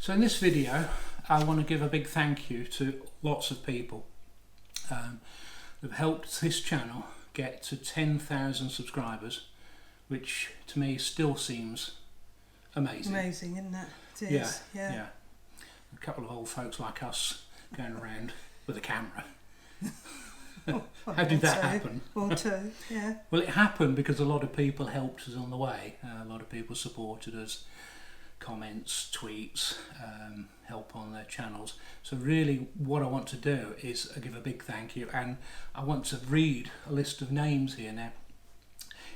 So in this video I want to give a big thank you to lots of people who've helped this channel get to 10,000 subscribers, which to me still seems amazing. Amazing, isn't it? It is, yeah. A couple of old folks like us going around with a camera. How did that happen? Or two, yeah. Well, it happened because a lot of people helped us on the way. A lot of people supported us, comments, tweets, help on their channels. So really what I want to do is give a big thank you, and I want to read a list of names here now.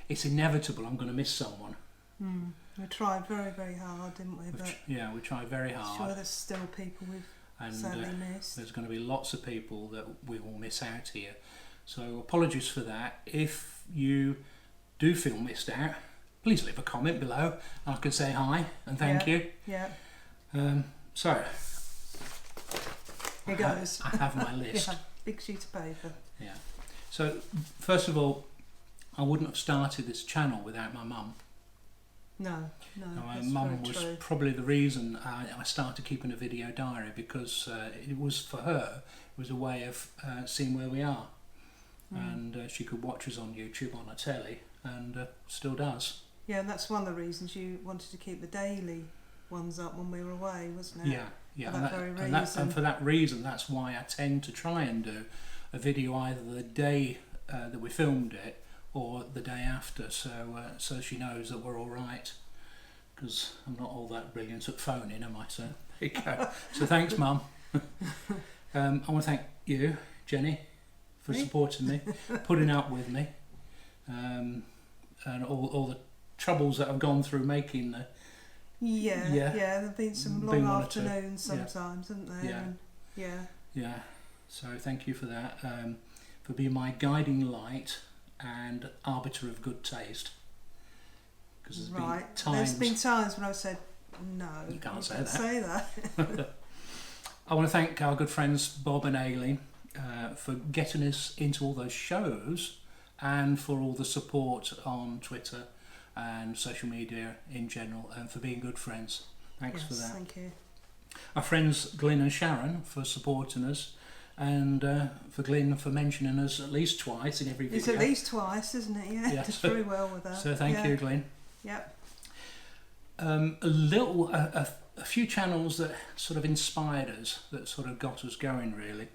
It's inevitable I'm going to miss someone. We tried very, very hard, didn't we? But yeah, we tried very hard. Sure, there's still people we've sadly missed. There's going to be lots of people that we will miss out here. So apologies for that. If you do feel missed out, please leave a comment below. I can say hi and thank you. Yeah. So here goes. I have my list. Yeah, big sheet of paper. Yeah. So first of all, I wouldn't have started this channel without my mum. No. My mum was probably the reason I started keeping a video diary, because it was for her. It was a way of seeing where we are, and she could watch us on YouTube, on a telly, and still does. Yeah, and that's one of the reasons you wanted to keep the daily ones up when we were away, wasn't it? Yeah. For that very reason. And for that reason, that's why I tend to try and do a video either the day that we filmed it or the day after, so she knows that we're all right. Because I'm not all that brilliant at phoning, am I? So there you go. So thanks, Mum. I want to thank you, Jenny, for supporting me, putting up with me, and all the troubles that I've gone through making the. Yeah. There've been some long afternoons sometimes, haven't there? Yeah. So thank you for that, for being my guiding light and arbiter of good taste. There's been times when I've said no. You can't say that. I want to thank our good friends Bob and Aileen for getting us into all those shows, and for all the support on Twitter and social media in general, and for being good friends. Thanks for that. Thank you. Our friends Glyn and Sharon for supporting us, and for Glyn for mentioning us at least twice in every video. It's at least twice, isn't it? Yeah, yes. Did very well with that. So thank you, Glyn. Yep. A few channels that sort of inspired us, that sort of got us going, really,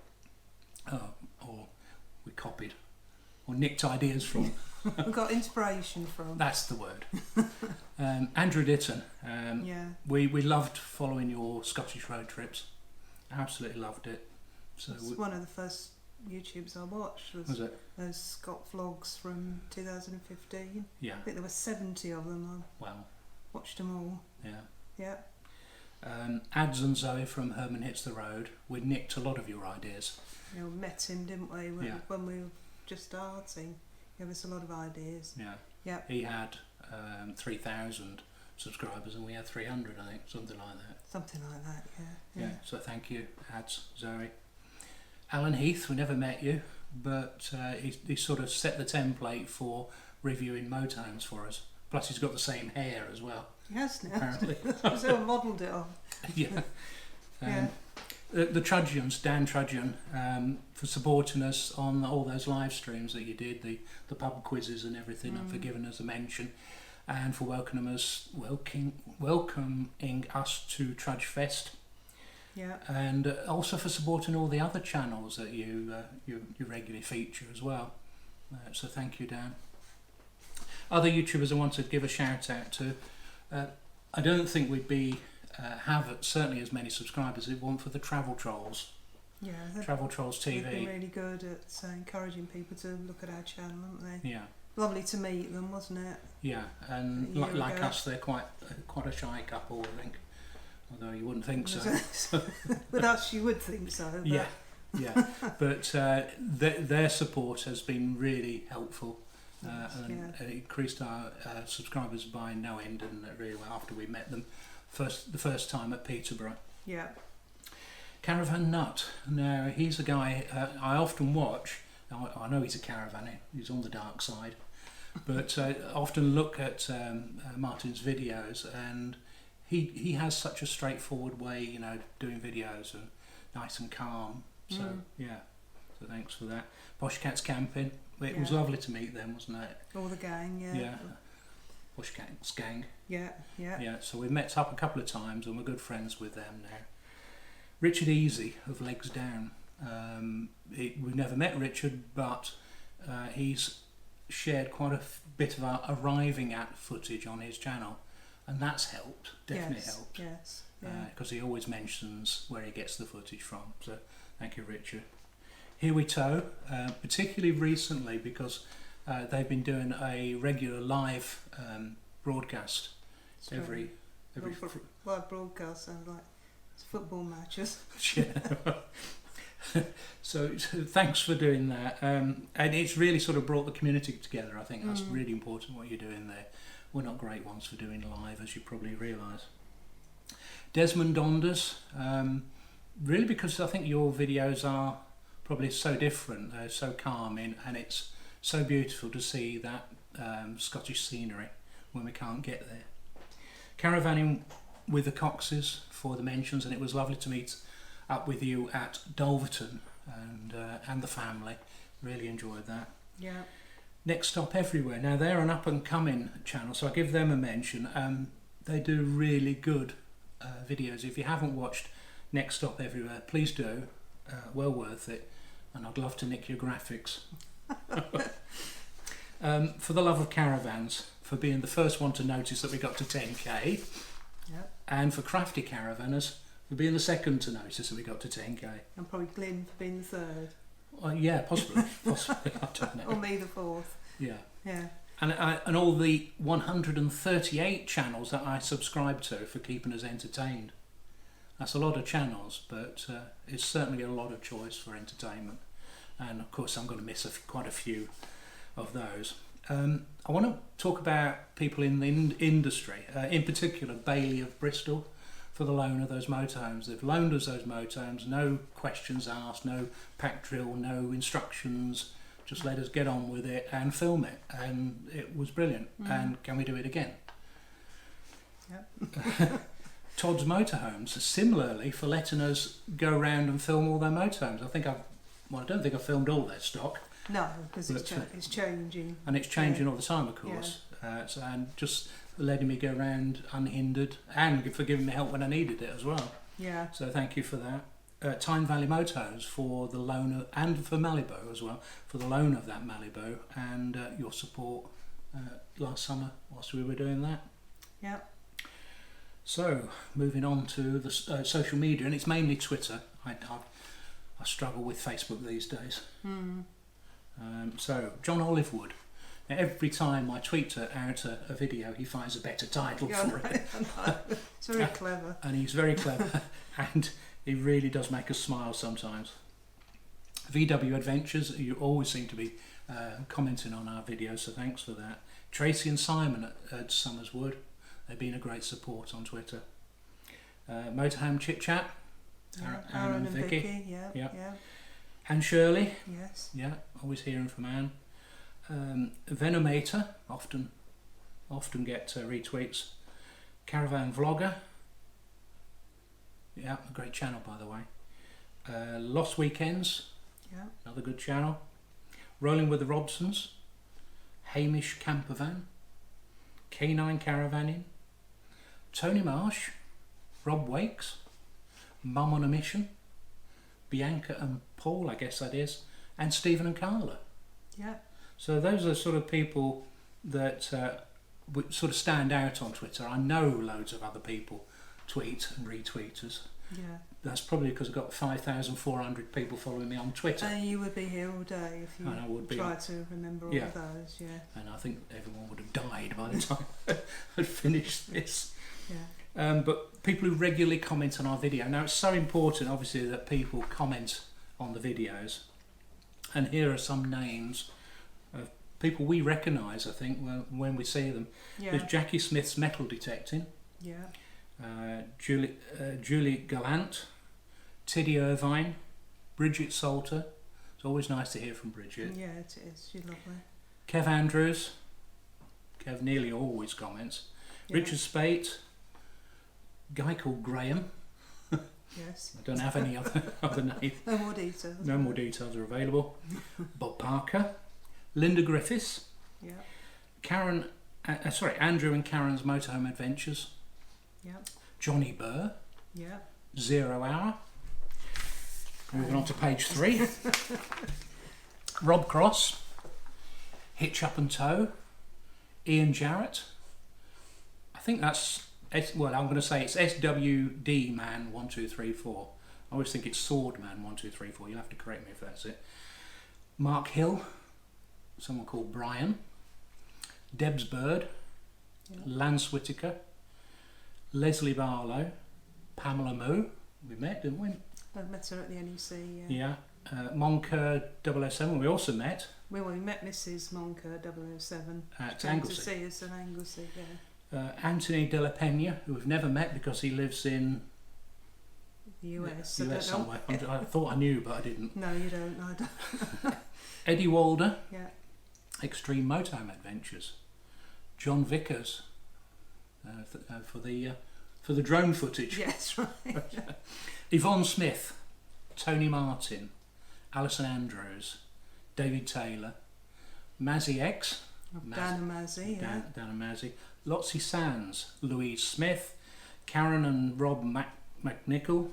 or we copied or nicked ideas from. Got inspiration from. That's the word. Andrew Ditton. We loved following your Scottish road trips. Absolutely loved it. So it's one of the first YouTubes I watched. Was it? Those Scott vlogs from 2015. Yeah. I think there were 70 of them. Wow. Watched them all. Yeah. Ads and Zoe from Herman Hits the Road. We nicked a lot of your ideas. We met him, didn't we? When we were just starting. He gave us a lot of ideas. Yeah. He had 3,000 subscribers and we had 300, I think, something like that. Something like that, yeah. So thank you, Ads, Zoe. Alan Heath, we never met you, but he sort of set the template for reviewing motorhomes for us. Plus he's got the same hair as well. He has now. Apparently. So I modelled it on. The Trudgeons, Dan Trudgeon, for supporting us on all those live streams that you did, the pub quizzes and everything, and for giving us a mention, and for welcoming us to Trudge Fest. Yeah. And also for supporting all the other channels that you regularly feature as well. So thank you, Dan. Other YouTubers I want to give a shout out to. I don't think we'd have certainly as many subscribers if it weren't for the Travel Trolls. Yeah. Travel Trolls TV. They've been really good at encouraging people to look at our channel, haven't they? Yeah. Lovely to meet them, wasn't it? Yeah, and like us, they're quite a shy couple, I think. Although you wouldn't think so. With us, you would think so. But. Yeah. But their support has been really helpful, and it increased our subscribers by no end, and really well after we met them the first time at Peterborough. Yeah. Caravan Nut. Now he's a guy I often watch. I know he's a caravanner. He's on the dark side, but I often look at Martin's videos, and he has such a straightforward way, you know, doing videos, and nice and calm. So yeah, so thanks for that. Posh Cats Camping. It was lovely to meet them, wasn't it? All the gang, Yeah. Posh Cats Gang. Yeah. Yeah, so we've met up a couple of times and we're good friends with them now. Richard Easy of Legs Down. We've never met Richard, but he's shared quite a bit of our arriving at footage on his channel, and that's helped, definitely helped. Yes, because he always mentions where he gets the footage from, so thank you, Richard. Here We Tow, particularly recently, because they've been doing a regular live broadcast every live broadcast sounds like it's football matches. So thanks for doing that, and it's really sort of brought the community together. I think that's really important what you're doing there. We're not great ones for doing live, as you probably realise. Desmond Donders, really, because I think your videos are probably so different, they're so calming, and it's so beautiful to see that Scottish scenery when we can't get there. Caravanning with the Coxes for the mentions, and it was lovely to meet up with you at Dulverton and the family. Really enjoyed that. Yeah. Next Stop Everywhere. Now they're an up and coming channel, so I give them a mention. They do really good videos. If you haven't watched Next Stop Everywhere, please do. Well worth it, and I'd love to nick your graphics. For the Love of Caravans, for being the first one to notice that we got to 10k, and for Crafty Caravanners for being the second to notice that we got to 10k. And probably Glyn for being the third. Yeah, possibly. I don't know. Or me the fourth. Yeah. Yeah. And all the 138 channels that I subscribe to for keeping us entertained. That's a lot of channels, but it's certainly a lot of choice for entertainment. And of course I'm going to miss quite a few of those. I want to talk about people in the industry, in particular Bailey of Bristol, for the loan of those motorhomes. They've loaned us those motorhomes, no questions asked, no pack drill, no instructions, just let us get on with it and film it, and it was brilliant. And can we do it again? Todds Motorhomes, similarly, for letting us go around and film all their motorhomes. I don't think I've filmed all their stock. No, because it's changing. And it's changing all the time, of course. And just letting me go around unhindered, and for giving me help when I needed it as well. Yeah. So thank you for that. Tyne Valley Motorhomes for the loan of, and for Malibu as well, for the loan of that Malibu, and your support last summer whilst we were doing that. Yeah. So moving on to the social media, and it's mainly Twitter. I struggle with Facebook these days. So John Olivewood. Now, every time I tweet out a video, he finds a better title for it. It's very clever. And he's very clever, and he really does make us smile sometimes. VW Adventures, you always seem to be commenting on our videos, so thanks for that. Tracy and Simon at Summerswood, they've been a great support on Twitter. Motorhome Chit Chat, Aaron and Vicky. Yeah. And Shirley. Yes. Yeah, always hearing from Anne. Venomator, often get retweets. Caravan Vlogger. Yeah, a great channel, by the way. Lost Weekends. Yeah. Another good channel. Rolling with the Robsons. Hamish Campervan. K9 Caravanning. Tony Marsh. Rob Wakes. Mum on a Mission. Bianca and Paul, I guess that is. And Stephen and Carla. Yeah. So those are sort of people that sort of stand out on Twitter. I know loads of other people tweet and retweet us. Yeah. That's probably because I've got 5,400 people following me on Twitter. You would be here all day if you tried to remember all of those, yeah. And I think everyone would have died by the time I'd finished this. Yeah. But people who regularly comment on our video. Now it's so important, obviously, that people comment on the videos. And here are some names of people we recognise, I think, when we see them. Yeah. There's Jackie Smith's Metal Detecting. Yeah. Julie Gallant, Tiddy Irvine, Bridget Salter. It's always nice to hear from Bridget. Yeah, it is. She's lovely. Kev Andrews. Kev nearly always comments. Yeah. Richard Spate. guy called Graham. Yes. I don't have any other names. No more details. No more details are available. Bob Parker, Linda Griffiths, Yeah. Andrew and Karen's Motorhome Adventures. Yeah. Johnny Burr. Yeah. 0 Hour. Moving on to page 3. Rob Cross, Hitch Up and Tow, Ian Jarrett. I think that's, I'm going to say it's SWD Man 1234. I always think it's Sword Man 1234. You'll have to correct me if that's it. Mark Hill, someone called Brian, Debs Bird, Yeah. Lance Whitaker, Leslie Barlow, Pamela Moo. We met, didn't we? I met her at the NEC. Yeah. Moncur 007, we also met. We met Mrs. Moncur 007. At She came Anglesey. to see us at Anglesey, yeah. Anthony De La Pena, who we've never met because he lives in The US. the US somewhere. I thought I knew, but I didn't. No, you don't. No, I don't. Eddie Walder, Yeah. Extreme Motorhome Adventures. John Vickers, for the drone footage. Yes, right. Yvonne Smith, Tony Martin, Alison Andrews, David Taylor, Mazzy X, Dan and Mazzy, yeah. Dan and Mazzy, Lotsie Sands, Louise Smith, Karen and Rob McNichol,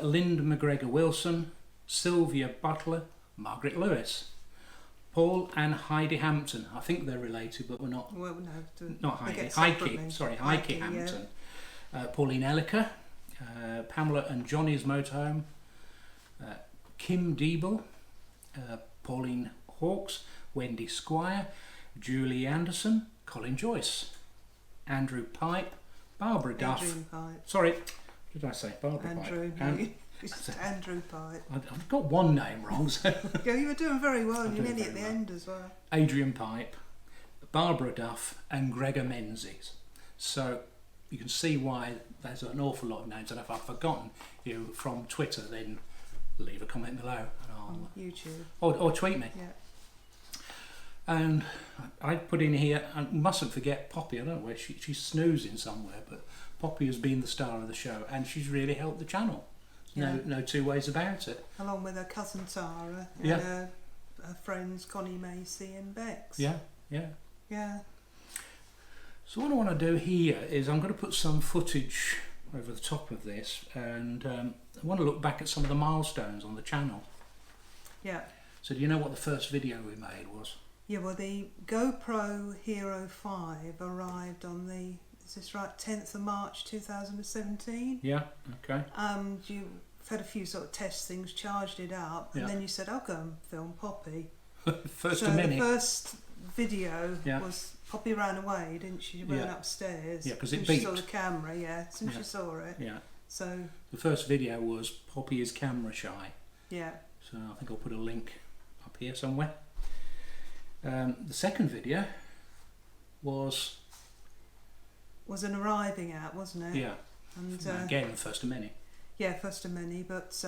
Lynd McGregor Wilson, Sylvia Butler, Margaret Lewis, Paul and Heidi Hampton. I think they're related, but we're not. Well, no, Not they Heidi. get separately. Heike yeah. Hampton. Pauline Elliker, Pamela and Johnny's Motorhome, Kim Diebel, Pauline Hawkes, Wendy Squire, Julie Anderson, Colin Joyce, Andrew Pipe, Barbara Duff. Adrian Pipe. Sorry, what did I say? Barbara Andrew. Pipe. It's Andrew Pipe. I've got one name wrong. So Yeah, you were doing very well. I'm You're doing nearly at very the well. end as well. Adrian Pipe, Barbara Duff, and Gregor Menzies. So you can see why there's an awful lot of names, and if I've forgotten you from Twitter, then leave a comment below and On YouTube. or tweet me. Yeah. And I put in here, I mustn't forget Poppy. I don't know where she's snoozing somewhere, but Poppy has been the star of the show, and she's really helped the channel. Yeah. No two ways about it. Along with her cousin Tara and Yeah. her friends Connie Macy and Bex. Yeah. Yeah. So what I want to do here is I'm going to put some footage over the top of this, and I want to look back at some of the milestones on the channel. Yeah. So do you know what the first video we made was? Yeah, well, the GoPro Hero 5 arrived on the, is this right, 10th of March 2017. Yeah, okay. You've had a few sort of test things, charged it up, and Yeah. then you said, I'll go and film Poppy. First so a minute. the first video Yeah. was Poppy ran away, didn't she? She went Yeah. upstairs. Yeah, 'cause it and she saw beeped. the camera, yeah, as soon as Yeah. she saw it. Yeah. So, The first video was Poppy is camera shy. yeah. So I think I'll put a link up here somewhere. The second video was an arriving at, wasn't it? yeah, And again first of many. yeah, first of many, but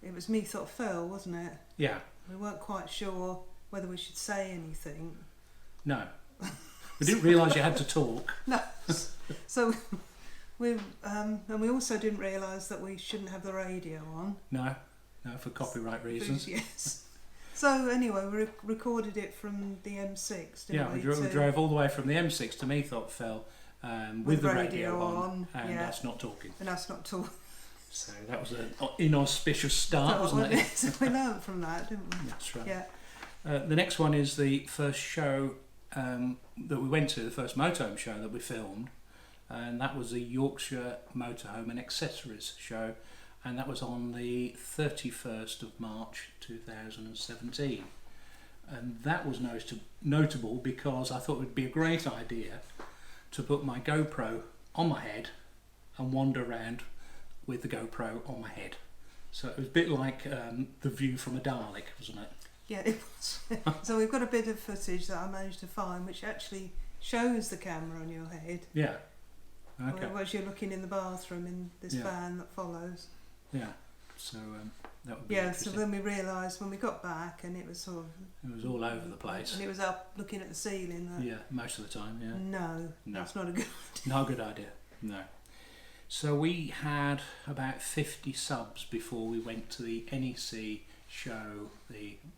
it was Me Thought Phil, wasn't it? Yeah, We weren't quite sure whether we should say anything. no, we didn't realise you had to talk. No. So and we also didn't realise that we shouldn't have the radio on. No, for copyright reasons. Yes. So anyway, we recorded it from the M6, didn't Yeah, we drove all the way from the M6 to Meathorpe Fell with the radio on, and yeah. us not talking. And us not talking. So that was an inauspicious start, wasn't it? So we learned from that, didn't we? That's right. Yeah. The next one is the first show that we went to, the first motorhome show that we filmed, and that was the Yorkshire Motorhome and Accessories show, and that was on the 31st of March 2017. And that was notable because I thought it would be a great idea to put my GoPro on my head and wander around with the GoPro on my head. So it was a bit like the view from a Dalek, wasn't it? Yeah, it was. So we've got a bit of footage that I managed to find which actually shows the camera on your head. Yeah. Okay. As you're looking in the bathroom in this Yeah. van that follows. Yeah. So that would be Yeah, so interesting. then we realised when we got back and it was sort of... It was all over the place. And it was up looking at the ceiling. That, Yeah, most of the time, yeah. No, No. that's not a good Not a good idea, no. So we had about 50 subs before we went to the NEC show,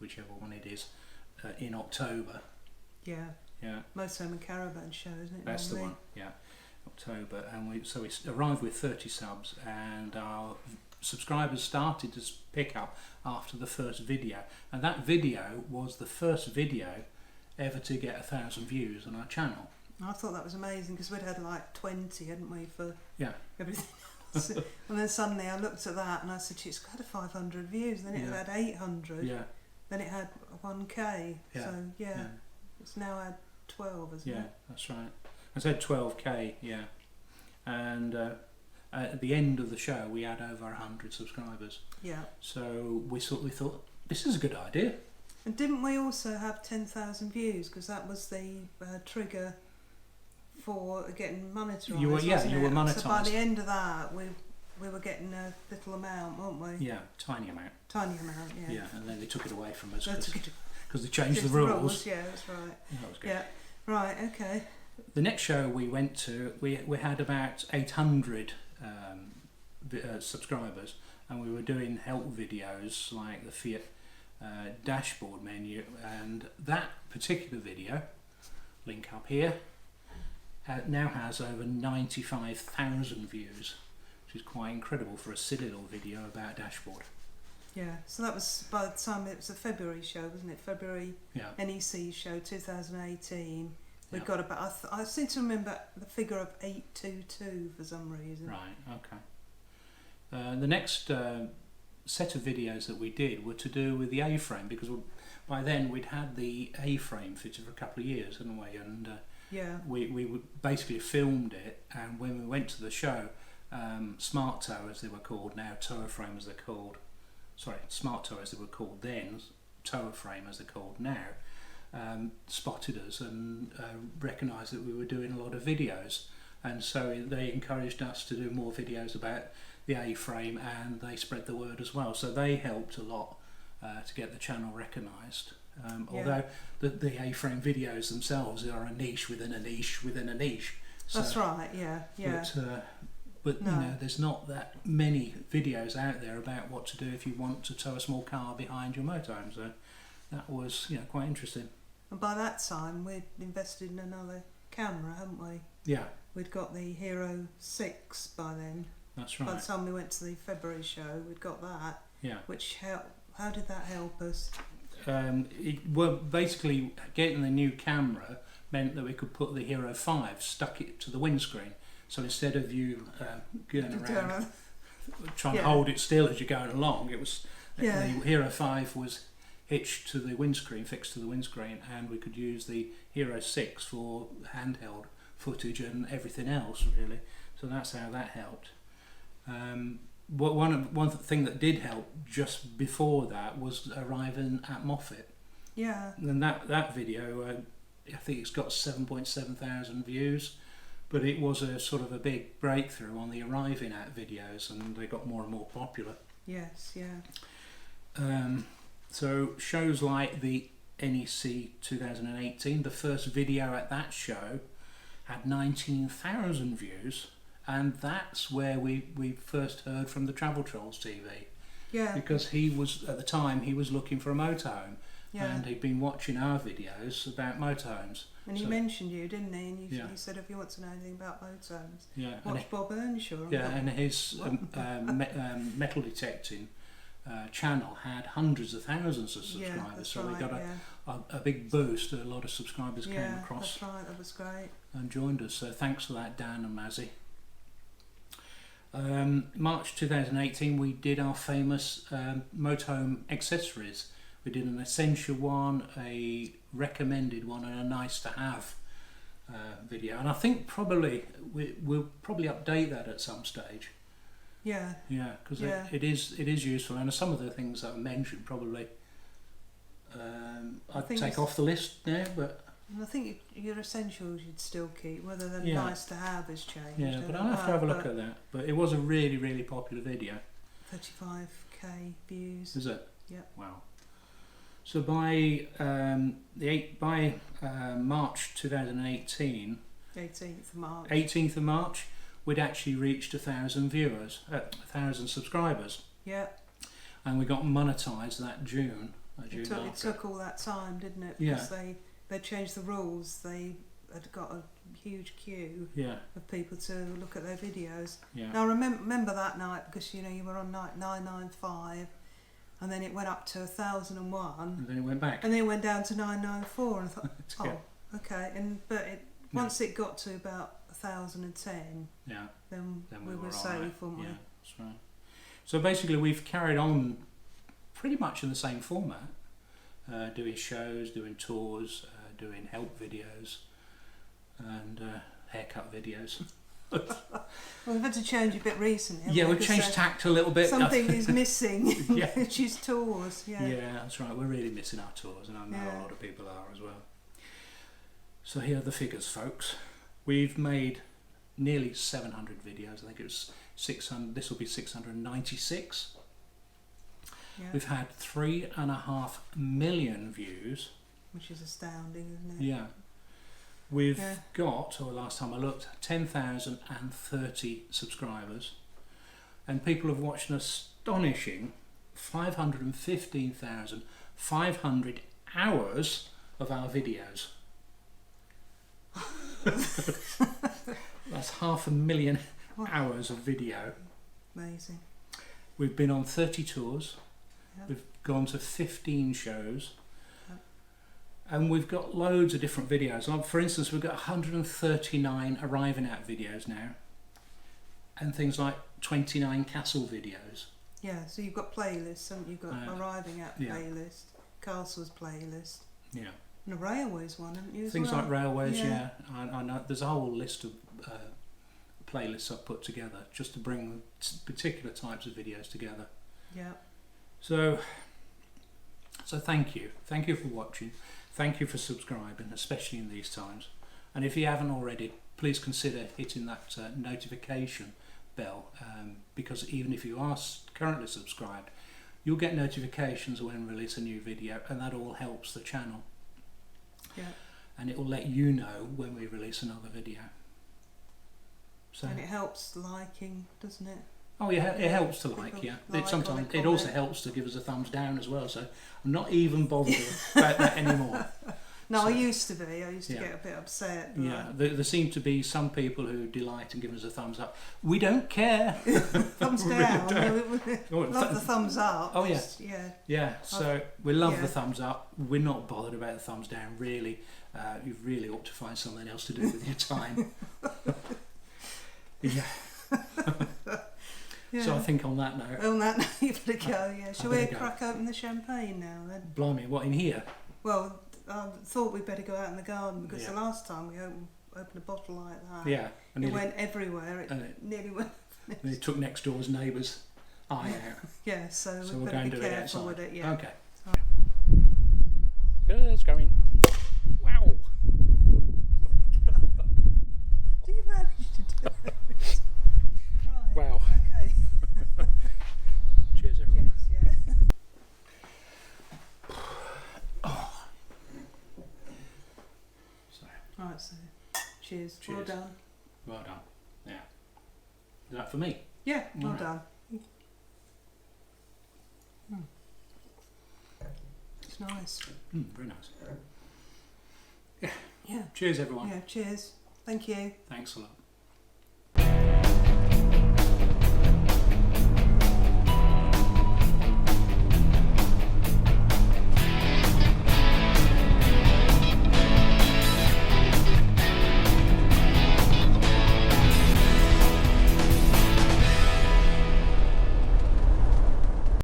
whichever one it is, in October. Yeah. Yeah. Motorhome and Caravan show, isn't it? That's normally? the one. Yeah. October, and we arrived with 30 subs, and our subscribers started to pick up after the first video, and that video was the first video ever to get 1,000 views on our channel. I thought that was amazing because we'd had like 20, hadn't we, for Yeah. everything else. And then suddenly I looked at that and I said, it's got 500 views, then it Yeah. had 800, Yeah. then it had 1k, Yeah. so yeah, it's now had 12, isn't Yeah, it? that's right. I said 12k, yeah. And at the end of the show, we had over 100 subscribers. Yeah. So we thought, this is a good idea. And didn't we also have 10,000 views? Because that was the trigger for getting monetised. You were monetised. So by the end of that, we were getting a little amount, weren't we? Yeah, tiny amount. Tiny amount, yeah. Yeah, and then they took it away from us They took it because they changed the rules. Yeah, that's right. That was good. Yeah, right, okay. The next show we went to, we had about 800 subscribers, and we were doing help videos like the Fiat dashboard menu, and that particular video, link up here, now has over 95,000 views, which is quite incredible for a silly little video about a dashboard. Yeah, so that was by the time it was a February show, wasn't it? February NEC show 2018. We got about, I seem to remember the figure of 822 for some reason. Right, okay. The next set of videos that we did were to do with the A-frame, because by then we'd had the A-frame fitted for a couple of years, hadn't we? And we basically filmed it, and when we went to the show, Smart Tow as they were called now, Tower Frame as they're called, sorry, Smart Tow as they were called then, Tower Frame as they're called now, spotted us and recognised that we were doing a lot of videos, and so they encouraged us to do more videos about the A-frame, and they spread the word as well, so they helped a lot to get the channel recognised. Although the A-frame videos themselves are a niche within a niche within a niche. So, that's right, yeah. But no. You know, there's not that many videos out there about what to do if you want to tow a small car behind your motorhome, so that was quite interesting. And by that time we'd invested in another camera, hadn't we? Yeah. We'd got the Hero 6 by then. That's right. By the time we went to the February show, we'd got that. Yeah. Which how did that help us? Basically getting the new camera meant that we could put the Hero 5, stuck it to the windscreen. So instead of you going around trying to hold it still as you're going along, it was the Hero 5 was hitched to the windscreen, fixed to the windscreen, and we could use the Hero 6 for handheld footage and everything else, really. So that's how that helped. One thing that did help just before that was arriving at Moffat. Yeah. And that video, I think it's got 7.7 thousand views, but it was a sort of a big breakthrough on the arriving at videos, and they got more and more popular. Yes, yeah. So shows like the NEC 2018, the first video at that show had 19,000 views, and that's where we first heard from the Travel Trolls TV. Yeah. Because he was, at the time, he was looking for a motorhome. Yeah. And he'd been watching our videos about motorhomes. And he mentioned you, didn't he? And he said, if you want to know anything about motorhomes, watch Bob Earnshaw. Yeah, and his metal detecting channel had hundreds of thousands of subscribers, so we got a big boost. A lot of subscribers came across. That's right, that was great. And joined us, so thanks for that, Dan and Mazzy. March 2018 we did our famous motorhome accessories. We did an essential one, a recommended one, and a nice to have video, and I think probably we'll probably update that at some stage. Yeah, because it is useful, and some of the things that I mentioned probably I'd take off the list now, but I think your essentials you'd still keep, whether they're nice to have has changed. Yeah, but I'll have to have a look at that. But it was a really, really popular video. 35k views. Is it? Yeah. Wow. So by March 2018, 18th of March, 18th of March, we'd actually reached 1,000 viewers, 1,000 subscribers. Yeah. And we got monetised that June. It took all that time, didn't it? Because they changed the rules. They had got a huge queue of people to look at their videos. Yeah. Now I remember that night, because you were on night 995, and then it went up to 1,001, and then it went back, and then it went down to 994, and I thought, okay. Once it got to about 1,010, then we were safe, weren't we? Yeah, that's right. So basically, we've carried on pretty much in the same format, doing shows, doing tours, doing help videos, and haircut videos. Well, we've had to change a bit recently. Yeah, we've changed tact a little bit. Something is missing, which is tours. Yeah, that's right. We're really missing our tours, and I know a lot of people are as well. So here are the figures, folks. We've made nearly 700 videos. I think it was 600. This will be 696. Yeah. We've had 3.5 million views, which is astounding, isn't it? Yeah. We've got, or last time I looked, 10,030 subscribers, and people have watched an astonishing 515,500 hours of our videos. That's 500,000 hours of video. Amazing. We've been on 30 tours. Yep. We've gone to 15 shows. And we've got loads of different videos. For instance, we've got 139 arriving at videos now, and things like 29 castle videos. Yeah, so you've got playlists, haven't you? You've got arriving at playlist, castles playlist. Yeah. And a railways one, haven't you? Things like railways, I know. There's a whole list of playlists I've put together just to bring particular types of videos together. Yeah. So thank you for watching. Thank you for subscribing, especially in these times. And if you haven't already, please consider hitting that notification bell, because even if you are currently subscribed, you'll get notifications when we release a new video, and that all helps the channel. Yeah. And it will let you know when we release another video. So, and it helps liking, doesn't it? Oh yeah, it helps to like, Sometimes it also helps to give us a thumbs down as well, so I'm not even bothered about that anymore. No, I used to be. I used to get a bit upset. Yeah, there seem to be some people who delight in giving us a thumbs up. We don't care. Thumbs down. Love the thumbs up. Oh yeah. Yeah, so we love the thumbs up. We're not bothered about the thumbs down, really. You really ought to find something else to do with your time. Yeah. So I think on that note, you better go. Yeah, shall we crack open the champagne now then? Blimey, what, in here? Well, I thought we'd better go out in the garden, because the last time we opened a bottle like that, and it went everywhere. It nearly went. And it took next door's neighbour's eye out. Yeah, so we we're better going be to do it careful outside. with it. Yeah. Okay. Good, it's going. Wow. Do you manage to do it? Right. Wow. Okay. Cheers, everyone. Cheers, yeah. Right, so cheers. Well done. Well done. Yeah. Is that for me? Yeah, well done. It's nice. Very nice. Yeah. Yeah. Cheers, everyone. Yeah, cheers. Thank you. Thanks a lot.